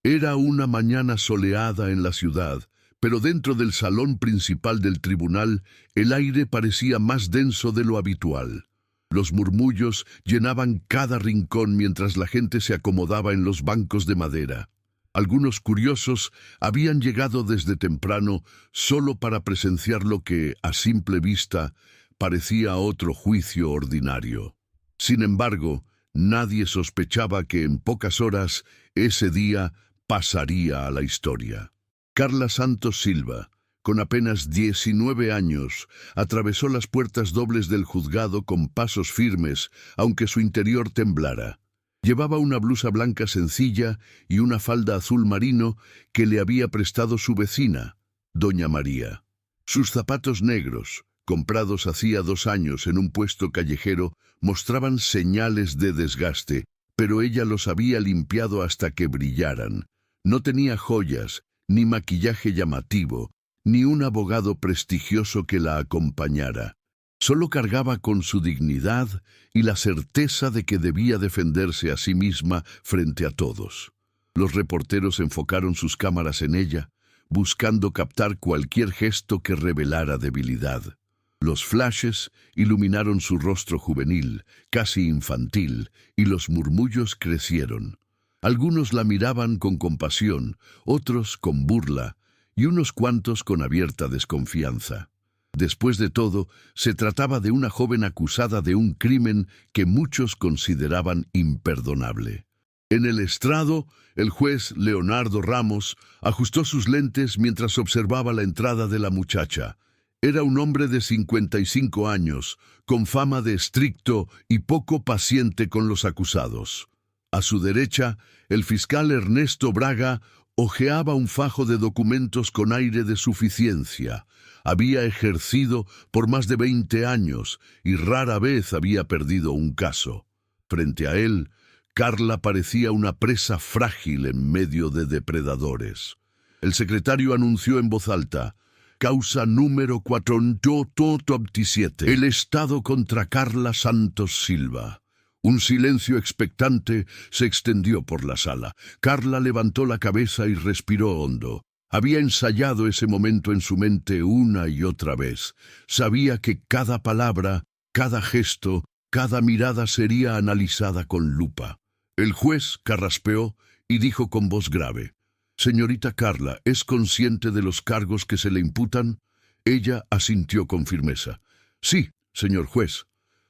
Era una mañana soleada en la ciudad, pero dentro del salón principal del tribunal el aire parecía más denso de lo habitual. Los murmullos llenaban cada rincón mientras la gente se acomodaba en los bancos de madera. Algunos curiosos habían llegado desde temprano solo para presenciar lo que, a simple vista, parecía otro juicio ordinario. Sin embargo, nadie sospechaba que en pocas horas ese día pasaría a la historia. Carla Santos Silva, con apenas 19 años, atravesó las puertas dobles del juzgado con pasos firmes, aunque su interior temblara. Llevaba una blusa blanca sencilla y una falda azul marino que le había prestado su vecina, doña María. Sus zapatos negros, comprados hacía 2 años en un puesto callejero, mostraban señales de desgaste, pero ella los había limpiado hasta que brillaran. No tenía joyas, ni maquillaje llamativo, ni un abogado prestigioso que la acompañara. Solo cargaba con su dignidad y la certeza de que debía defenderse a sí misma frente a todos. Los reporteros enfocaron sus cámaras en ella, buscando captar cualquier gesto que revelara debilidad. Los flashes iluminaron su rostro juvenil, casi infantil, y los murmullos crecieron. Algunos la miraban con compasión, otros con burla, y unos cuantos con abierta desconfianza. Después de todo, se trataba de una joven acusada de un crimen que muchos consideraban imperdonable. En el estrado, el juez Leonardo Ramos ajustó sus lentes mientras observaba la entrada de la muchacha. Era un hombre de 55 años, con fama de estricto y poco paciente con los acusados. A su derecha, el fiscal Ernesto Braga hojeaba un fajo de documentos con aire de suficiencia. Había ejercido por más de 20 años y rara vez había perdido un caso. Frente a él, Carla parecía una presa frágil en medio de depredadores. El secretario anunció en voz alta: causa número 427. El Estado contra Carla Santos Silva. Un silencio expectante se extendió por la sala. Carla levantó la cabeza y respiró hondo. Había ensayado ese momento en su mente una y otra vez. Sabía que cada palabra, cada gesto, cada mirada sería analizada con lupa. El juez carraspeó y dijo con voz grave: «Señorita Carla, ¿es consciente de los cargos que se le imputan?» Ella asintió con firmeza. «Sí, señor juez».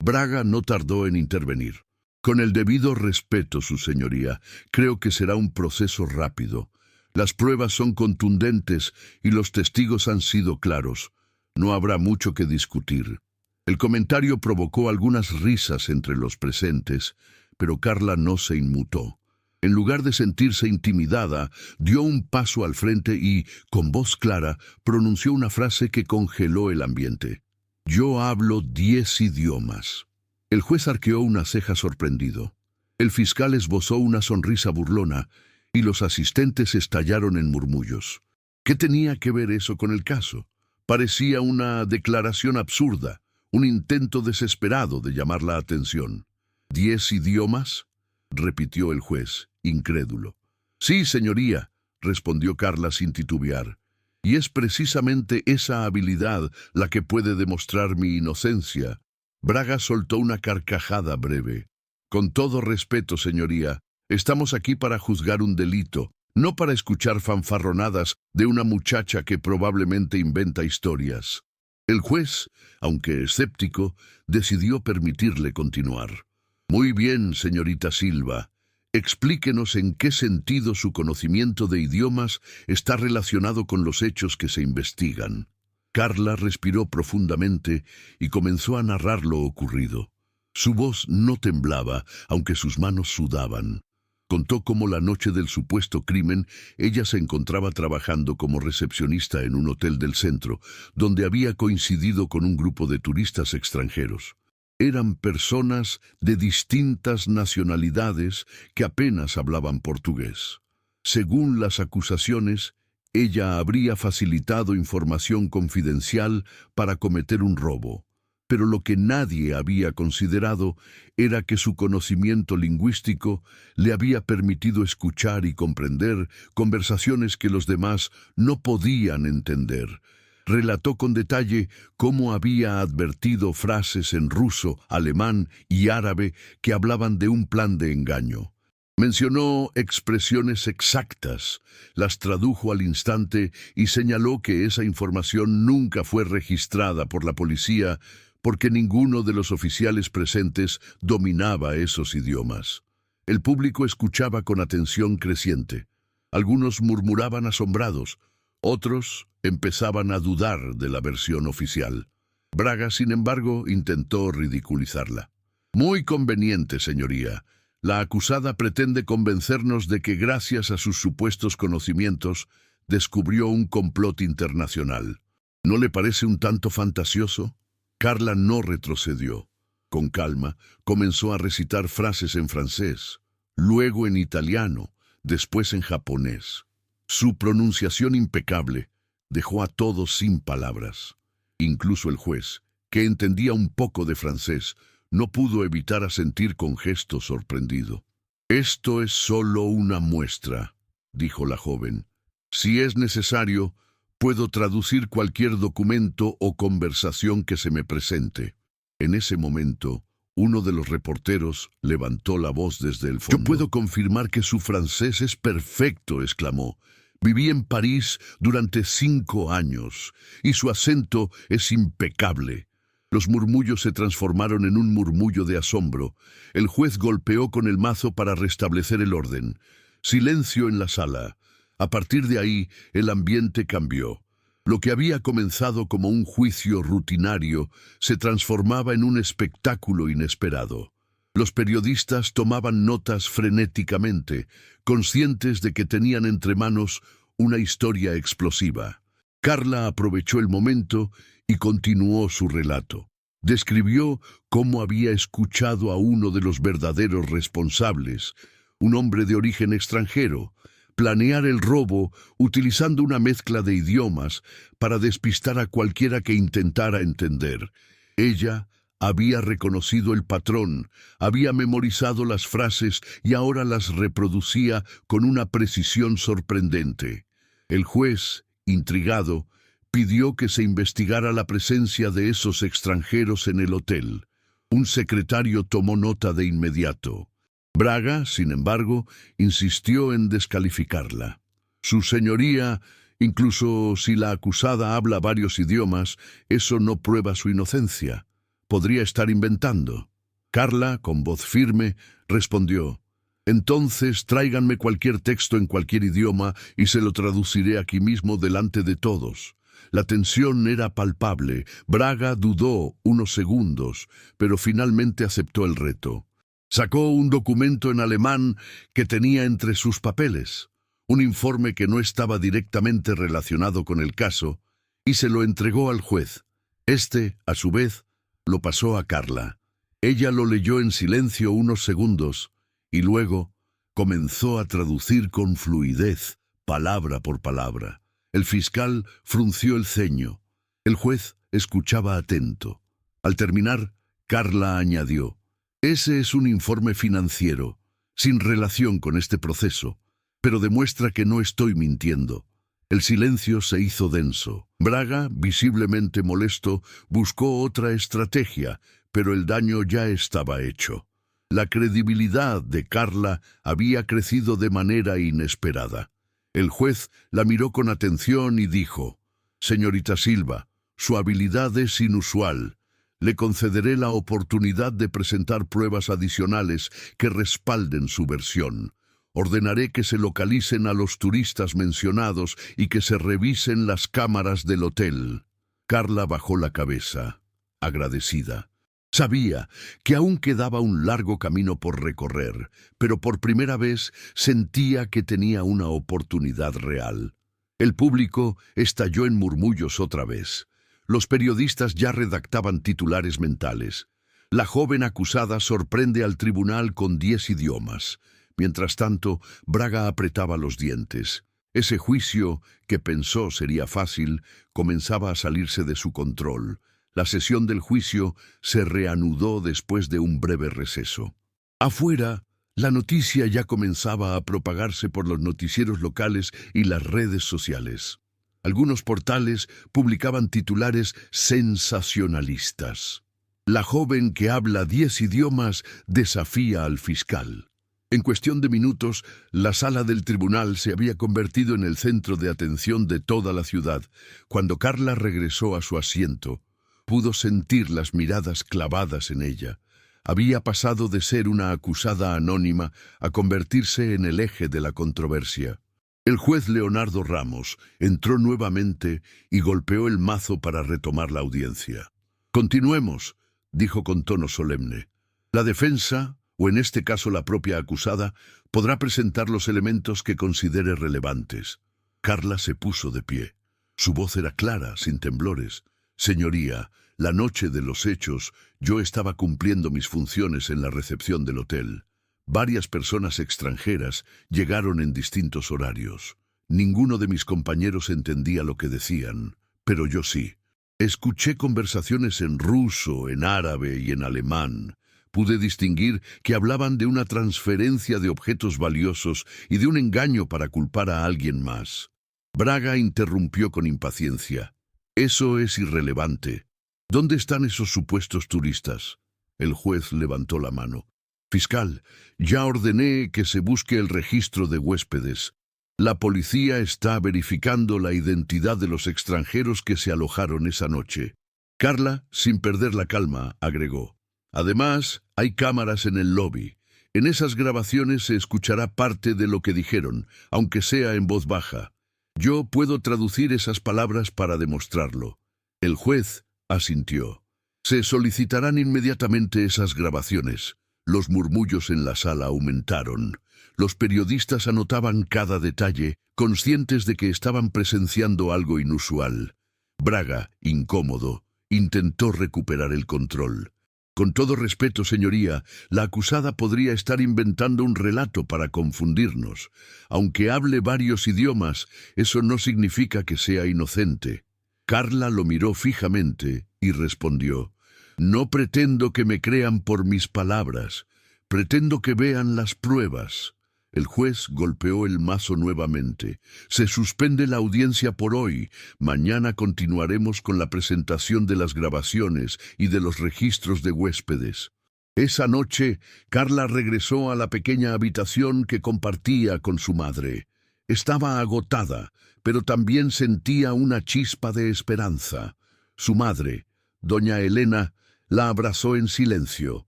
Braga no tardó en intervenir. «Con el debido respeto, su señoría, creo que será un proceso rápido. Las pruebas son contundentes y los testigos han sido claros. No habrá mucho que discutir». El comentario provocó algunas risas entre los presentes, pero Carla no se inmutó. En lugar de sentirse intimidada, dio un paso al frente y, con voz clara, pronunció una frase que congeló el ambiente. «Yo hablo 10 idiomas». El juez arqueó una ceja sorprendido. El fiscal esbozó una sonrisa burlona y los asistentes estallaron en murmullos. ¿Qué tenía que ver eso con el caso? Parecía una declaración absurda, un intento desesperado de llamar la atención. «¿10 idiomas?» repitió el juez, incrédulo. «Sí, señoría», respondió Carla sin titubear. «Y es precisamente esa habilidad la que puede demostrar mi inocencia». Braga soltó una carcajada breve. «Con todo respeto, señoría, estamos aquí para juzgar un delito, no para escuchar fanfarronadas de una muchacha que probablemente inventa historias». El juez, aunque escéptico, decidió permitirle continuar. «Muy bien, señorita Silva. Explíquenos en qué sentido su conocimiento de idiomas está relacionado con los hechos que se investigan». Carla respiró profundamente y comenzó a narrar lo ocurrido. Su voz no temblaba, aunque sus manos sudaban. Contó cómo la noche del supuesto crimen ella se encontraba trabajando como recepcionista en un hotel del centro, donde había coincidido con un grupo de turistas extranjeros. Eran personas de distintas nacionalidades que apenas hablaban portugués. Según las acusaciones, ella habría facilitado información confidencial para cometer un robo. pero lo que nadie había considerado era que su conocimiento lingüístico le había permitido escuchar y comprender conversaciones que los demás no podían entender. Relató con detalle cómo había advertido frases en ruso, alemán y árabe que hablaban de un plan de engaño. Mencionó expresiones exactas, las tradujo al instante y señaló que esa información nunca fue registrada por la policía porque ninguno de los oficiales presentes dominaba esos idiomas. El público escuchaba con atención creciente. Algunos murmuraban asombrados, otros empezaban a dudar de la versión oficial. Braga, sin embargo, intentó ridiculizarla. Muy conveniente, señoría. La acusada pretende convencernos de que gracias a sus supuestos conocimientos descubrió un complot internacional. ¿No le parece un tanto fantasioso? Carla no retrocedió. Con calma, comenzó a recitar frases en francés, luego en italiano, después en japonés. Su pronunciación impecable dejó a todos sin palabras. Incluso el juez, que entendía un poco de francés, no pudo evitar asentir con gesto sorprendido. «Esto es solo una muestra», dijo la joven. «Si es necesario, puedo traducir cualquier documento o conversación que se me presente». En ese momento, uno de los reporteros levantó la voz desde el fondo. «Yo puedo confirmar que su francés es perfecto», exclamó. «Viví en París durante 5 años, y su acento es impecable». Los murmullos se transformaron en un murmullo de asombro. El juez golpeó con el mazo para restablecer el orden. Silencio en la sala. A partir de ahí, el ambiente cambió. Lo que había comenzado como un juicio rutinario se transformaba en un espectáculo inesperado. Los periodistas tomaban notas frenéticamente, conscientes de que tenían entre manos una historia explosiva. Carla aprovechó el momento y continuó su relato. Describió cómo había escuchado a uno de los verdaderos responsables, un hombre de origen extranjero, planear el robo utilizando una mezcla de idiomas para despistar a cualquiera que intentara entender. Ella había reconocido el patrón, había memorizado las frases y ahora las reproducía con una precisión sorprendente. El juez, intrigado, pidió que se investigara la presencia de esos extranjeros en el hotel. Un secretario tomó nota de inmediato. Braga, sin embargo, insistió en descalificarla. «Su señoría, incluso si la acusada habla varios idiomas, eso no prueba su inocencia. Podría estar inventando». Carla, con voz firme, respondió: «Entonces tráiganme cualquier texto en cualquier idioma y se lo traduciré aquí mismo delante de todos». La tensión era palpable. Braga dudó unos segundos, pero finalmente aceptó el reto. Sacó un documento en alemán que tenía entre sus papeles, un informe que no estaba directamente relacionado con el caso, y se lo entregó al juez. Este, a su vez, lo pasó a Carla. Ella lo leyó en silencio unos segundos, y luego comenzó a traducir con fluidez, palabra por palabra. El fiscal frunció el ceño. El juez escuchaba atento. Al terminar, Carla añadió: «Ese es un informe financiero, sin relación con este proceso, pero demuestra que no estoy mintiendo». El silencio se hizo denso. Braga, visiblemente molesto, buscó otra estrategia, pero el daño ya estaba hecho. La credibilidad de Carla había crecido de manera inesperada. El juez la miró con atención y dijo: «Señorita Silva, su habilidad es inusual. Le concederé la oportunidad de presentar pruebas adicionales que respalden su versión. Ordenaré que se localicen a los turistas mencionados y que se revisen las cámaras del hotel». Carla bajó la cabeza, agradecida. Sabía que aún quedaba un largo camino por recorrer, pero por primera vez sentía que tenía una oportunidad real. El público estalló en murmullos otra vez. Los periodistas ya redactaban titulares mentales. La joven acusada sorprende al tribunal con 10 idiomas. Mientras tanto, Braga apretaba los dientes. Ese juicio, que pensó sería fácil, comenzaba a salirse de su control. La sesión del juicio se reanudó después de un breve receso. Afuera, la noticia ya comenzaba a propagarse por los noticieros locales y las redes sociales. Algunos portales publicaban titulares sensacionalistas. La joven que habla 10 idiomas desafía al fiscal. En cuestión de minutos, la sala del tribunal se había convertido en el centro de atención de toda la ciudad. Cuando Carla regresó a su asiento, pudo sentir las miradas clavadas en ella. Había pasado de ser una acusada anónima a convertirse en el eje de la controversia. El juez Leonardo Ramos entró nuevamente y golpeó el mazo para retomar la audiencia. «Continuemos», dijo con tono solemne. «La defensa, o en este caso la propia acusada, podrá presentar los elementos que considere relevantes». Carla se puso de pie. Su voz era clara, sin temblores. «Señoría, la noche de los hechos, yo estaba cumpliendo mis funciones en la recepción del hotel. Varias personas extranjeras llegaron en distintos horarios. Ninguno de mis compañeros entendía lo que decían, pero yo sí. Escuché conversaciones en ruso, en árabe y en alemán. Pude distinguir que hablaban de una transferencia de objetos valiosos y de un engaño para culpar a alguien más». Braga interrumpió con impaciencia. «Eso es irrelevante. ¿Dónde están esos supuestos turistas?». El juez levantó la mano. «Fiscal, ya ordené que se busque el registro de huéspedes. La policía está verificando la identidad de los extranjeros que se alojaron esa noche». Carla, sin perder la calma, agregó: «Además, hay cámaras en el lobby. En esas grabaciones se escuchará parte de lo que dijeron, aunque sea en voz baja. Yo puedo traducir esas palabras para demostrarlo». El juez asintió. «Se solicitarán inmediatamente esas grabaciones». Los murmullos en la sala aumentaron. Los periodistas anotaban cada detalle, conscientes de que estaban presenciando algo inusual. Braga, incómodo, intentó recuperar el control. «Con todo respeto, señoría, la acusada podría estar inventando un relato para confundirnos. Aunque hable varios idiomas, eso no significa que sea inocente». Carla lo miró fijamente y respondió: «No pretendo que me crean por mis palabras, pretendo que vean las pruebas». El juez golpeó el mazo nuevamente. «Se suspende la audiencia por hoy. Mañana continuaremos con la presentación de las grabaciones y de los registros de huéspedes». Esa noche, Carla regresó a la pequeña habitación que compartía con su madre. Estaba agotada, pero también sentía una chispa de esperanza. Su madre, doña Elena, la abrazó en silencio.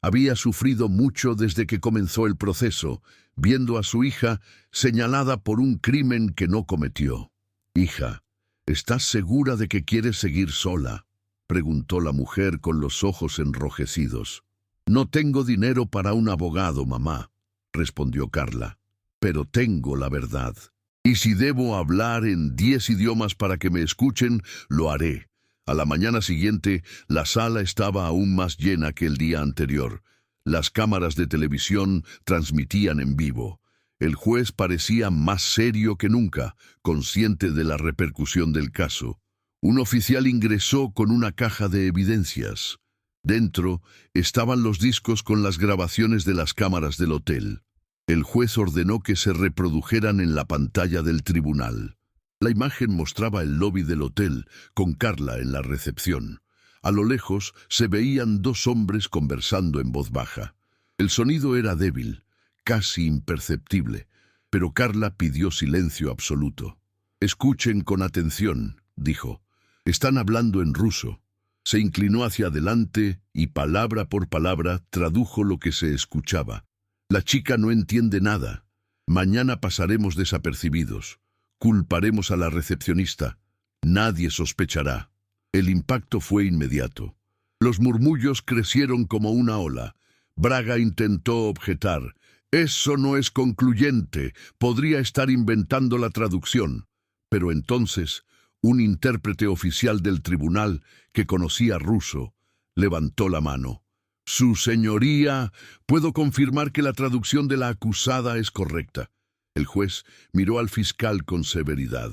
Había sufrido mucho desde que comenzó el proceso, viendo a su hija señalada por un crimen que no cometió. «Hija, ¿estás segura de que quieres seguir sola?», preguntó la mujer con los ojos enrojecidos. «No tengo dinero para un abogado, mamá», respondió Carla. «Pero tengo la verdad. Y si debo hablar en 10 idiomas para que me escuchen, lo haré». A la mañana siguiente, la sala estaba aún más llena que el día anterior. Las cámaras de televisión transmitían en vivo. El juez parecía más serio que nunca, consciente de la repercusión del caso. Un oficial ingresó con una caja de evidencias. Dentro estaban los discos con las grabaciones de las cámaras del hotel. El juez ordenó que se reprodujeran en la pantalla del tribunal. La imagen mostraba el lobby del hotel, con Carla en la recepción. A lo lejos se veían 2 hombres conversando en voz baja. El sonido era débil, casi imperceptible, pero Carla pidió silencio absoluto. «Escuchen con atención», dijo. «Están hablando en ruso». Se inclinó hacia adelante y palabra por palabra tradujo lo que se escuchaba. «La chica no entiende nada. Mañana pasaremos desapercibidos. Culparemos a la recepcionista. Nadie sospechará». El impacto fue inmediato. Los murmullos crecieron como una ola. Braga intentó objetar. «Eso no es concluyente. Podría estar inventando la traducción». Pero entonces, un intérprete oficial del tribunal, que conocía ruso, levantó la mano. «Su señoría, puedo confirmar que la traducción de la acusada es correcta». El juez miró al fiscal con severidad.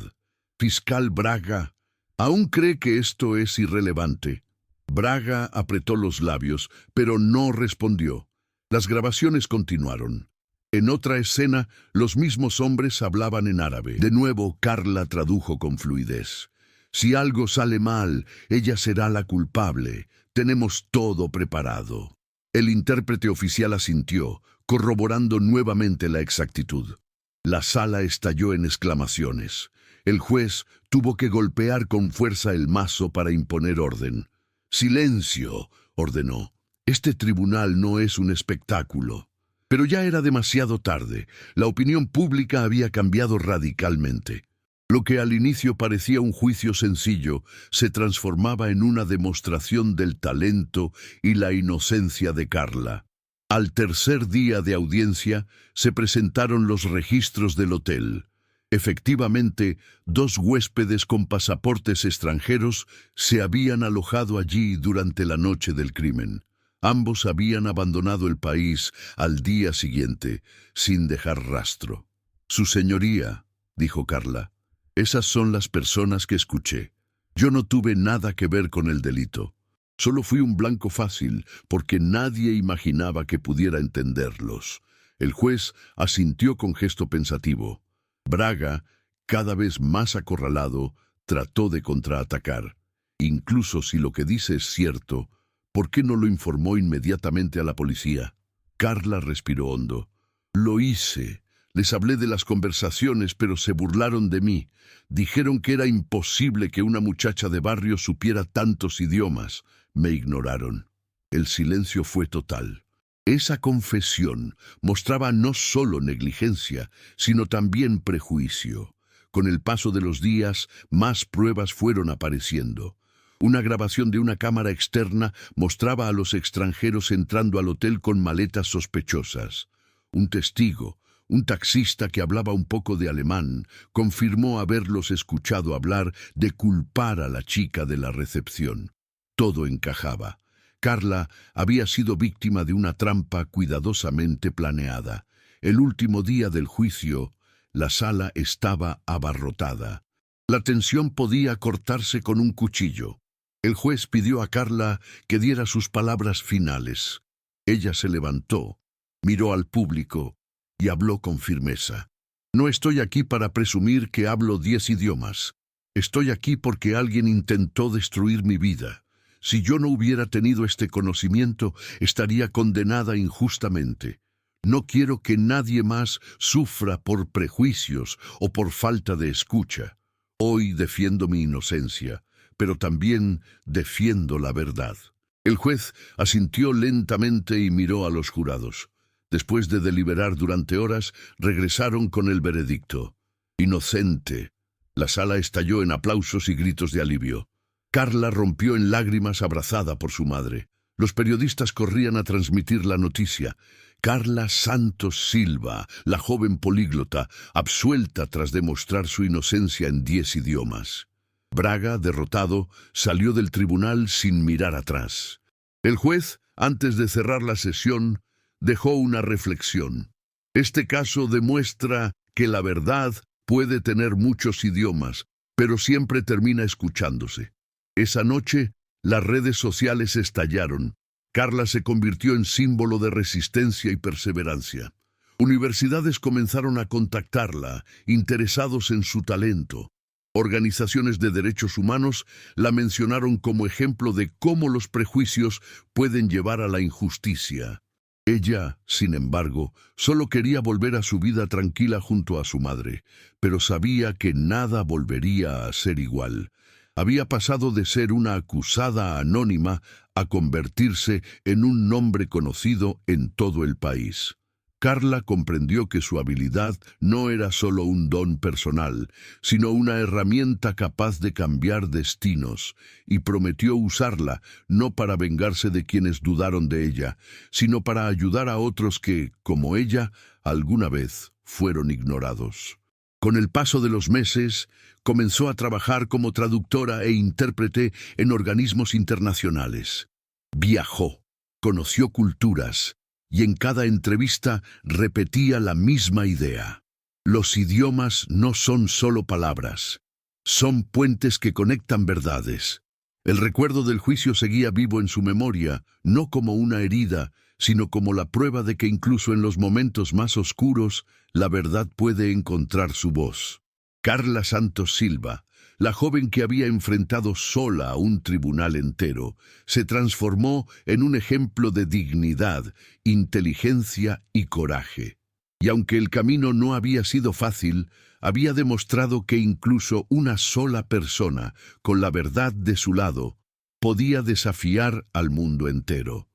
«Fiscal Braga, ¿aún cree que esto es irrelevante?». Braga apretó los labios, pero no respondió. Las grabaciones continuaron. En otra escena, los mismos hombres hablaban en árabe. De nuevo, Carla tradujo con fluidez. Si algo sale mal, ella será la culpable. Tenemos todo preparado. El intérprete oficial asintió, corroborando nuevamente la exactitud. La sala estalló en exclamaciones. El juez tuvo que golpear con fuerza el mazo para imponer orden. «Silencio», ordenó. «Este tribunal no es un espectáculo». Pero ya era demasiado tarde. La opinión pública había cambiado radicalmente. Lo que al inicio parecía un juicio sencillo se transformaba en una demostración del talento y la inocencia de Carla. Al tercer día de audiencia se presentaron los registros del hotel. Efectivamente, 2 huéspedes con pasaportes extranjeros se habían alojado allí durante la noche del crimen. Ambos habían abandonado el país al día siguiente, sin dejar rastro. «Su señoría», dijo Carla, «esas son las personas que escuché. Yo no tuve nada que ver con el delito. Solo fui un blanco fácil, porque nadie imaginaba que pudiera entenderlos». El juez asintió con gesto pensativo. Braga, cada vez más acorralado, trató de contraatacar. «Incluso si lo que dice es cierto, ¿por qué no lo informó inmediatamente a la policía?» Carla respiró hondo. «Lo hice. Les hablé de las conversaciones, pero se burlaron de mí. Dijeron que era imposible que una muchacha de barrio supiera tantos idiomas. Me ignoraron». El silencio fue total. Esa confesión mostraba no solo negligencia, sino también prejuicio. Con el paso de los días, más pruebas fueron apareciendo. Una grabación de una cámara externa mostraba a los extranjeros entrando al hotel con maletas sospechosas. Un testigo, un taxista que hablaba un poco de alemán, confirmó haberlos escuchado hablar de culpar a la chica de la recepción. Todo encajaba. Carla había sido víctima de una trampa cuidadosamente planeada. El último día del juicio, la sala estaba abarrotada. La tensión podía cortarse con un cuchillo. El juez pidió a Carla que diera sus palabras finales. Ella se levantó, miró al público y habló con firmeza. «No estoy aquí para presumir que hablo 10 idiomas. Estoy aquí porque alguien intentó destruir mi vida. Si yo no hubiera tenido este conocimiento, estaría condenada injustamente. No quiero que nadie más sufra por prejuicios o por falta de escucha. Hoy defiendo mi inocencia, pero también defiendo la verdad». El juez asintió lentamente y miró a los jurados. Después de deliberar durante horas, regresaron con el veredicto. «Inocente». La sala estalló en aplausos y gritos de alivio. Carla rompió en lágrimas abrazada por su madre. Los periodistas corrían a transmitir la noticia. Carla Santos Silva, la joven políglota, absuelta tras demostrar su inocencia en 10 idiomas. Braga, derrotado, salió del tribunal sin mirar atrás. El juez, antes de cerrar la sesión, dejó una reflexión. «Este caso demuestra que la verdad puede tener muchos idiomas, pero siempre termina escuchándose». Esa noche, las redes sociales estallaron. Carla se convirtió en símbolo de resistencia y perseverancia. Universidades comenzaron a contactarla, interesados en su talento. Organizaciones de derechos humanos la mencionaron como ejemplo de cómo los prejuicios pueden llevar a la injusticia. Ella, sin embargo, solo quería volver a su vida tranquila junto a su madre, pero sabía que nada volvería a ser igual. Había pasado de ser una acusada anónima a convertirse en un nombre conocido en todo el país. Carla comprendió que su habilidad no era solo un don personal, sino una herramienta capaz de cambiar destinos, y prometió usarla no para vengarse de quienes dudaron de ella, sino para ayudar a otros que, como ella, alguna vez fueron ignorados. Con el paso de los meses, comenzó a trabajar como traductora e intérprete en organismos internacionales. Viajó, conoció culturas, y en cada entrevista repetía la misma idea. Los idiomas no son solo palabras, son puentes que conectan verdades. El recuerdo del juicio seguía vivo en su memoria, no como una herida, sino como la prueba de que incluso en los momentos más oscuros, la verdad puede encontrar su voz. Carla Santos Silva, la joven que había enfrentado sola a un tribunal entero, se transformó en un ejemplo de dignidad, inteligencia y coraje. Y aunque el camino no había sido fácil, había demostrado que incluso una sola persona, con la verdad de su lado, podía desafiar al mundo entero.